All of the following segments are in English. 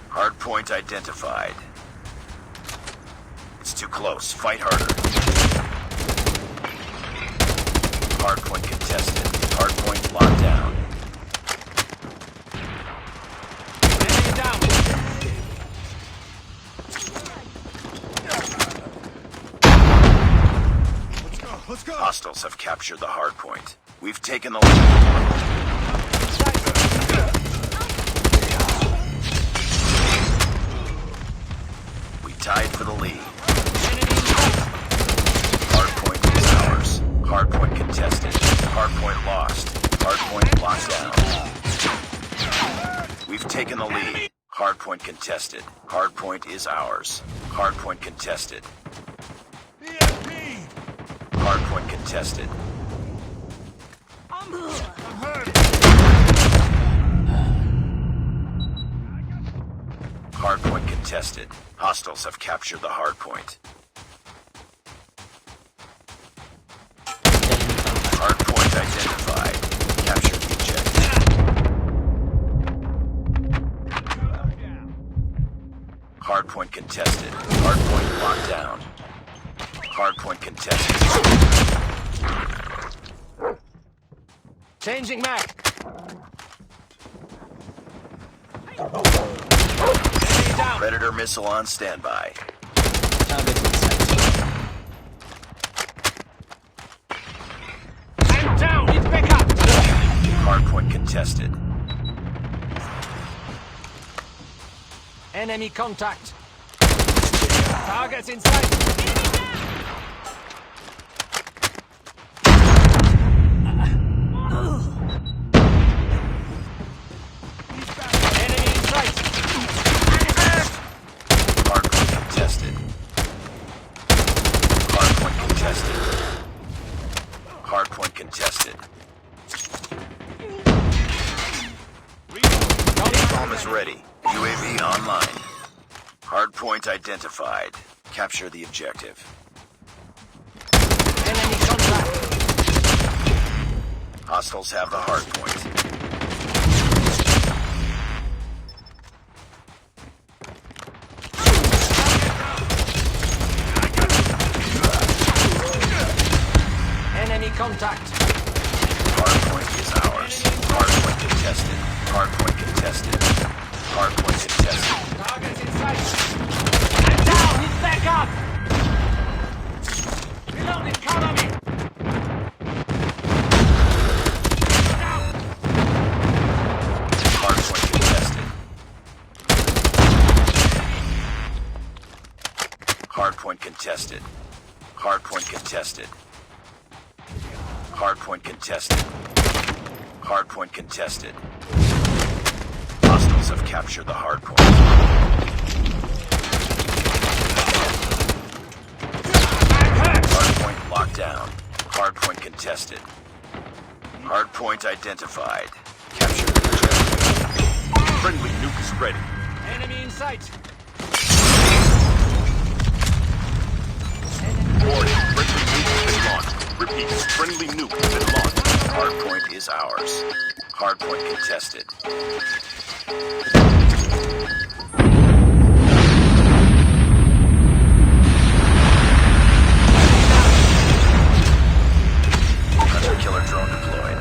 Hardpoint identified. It's too close. Fight harder. Hardpoint contested. Hardpoint locked down. Enemy down. Let's go! Hostiles have captured the hardpoint. We've taken the lead. Tied for the lead. Hardpoint is ours. Hardpoint contested. Hardpoint lost. Hardpoint locked down. We've taken the lead. Hardpoint contested. Hardpoint is ours. Hardpoint contested. Hardpoint contested. I'm hurt! Hardpoint contested. Hostiles have captured the hardpoint. Hardpoint identified. Capture the objective. Hardpoint contested. Hardpoint locked down. Hardpoint contested. Changing mag. Predator missile on standby. I'm down. Need backup. Hardpoint contested. Enemy contact. Targets in sight. Enemy in sight. Hardpoint contested. Hardpoint contested. Hardpoint contested. Bomb is ready. UAV online. Hardpoint identified. Capture the objective. Enemy contact. Hostiles have the hardpoint. Enemy contact. Hardpoint is ours. Hardpoint contested. Hardpoint contested. Hardpoint contested. Targets in sight. I'm down. Need backup. Reloading. Cover me. Hardpoint contested. Hardpoint contested. Hardpoint contested. Hardpoint contested. Hardpoint contested. Hostiles have captured the hardpoint. Hardpoint locked down. Hardpoint contested. Hardpoint identified. Capture the objective. Friendly nuke is ready. Enemy in sight. Warning, friendly nuke has been launched. Repeat, friendly nuke has been launched. Hardpoint is ours. Hardpoint contested. Hunter killer drone deployed.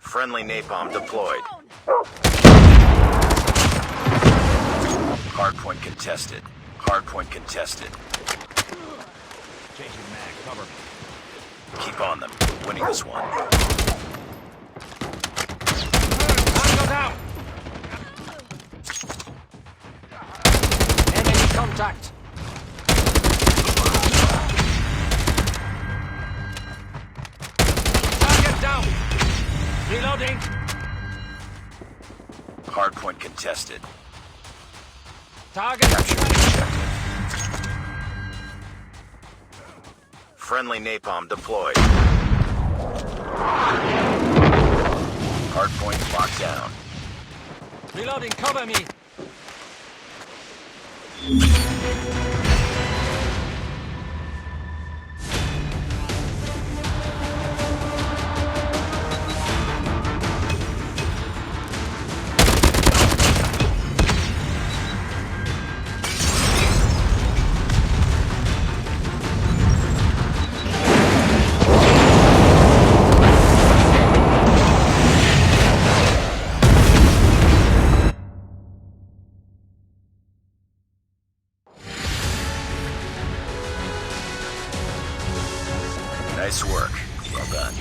Friendly napalm deployed. Hardpoint contested. Hardpoint contested. Changing mag, cover me. Keep on them. Winning this one. Tango down. Enemy contact. Target down. Reloading. Hardpoint contested. Target. Capture the objective. Friendly napalm deployed. Hardpoint locked down. Reloading, cover me. Nice work. Well done.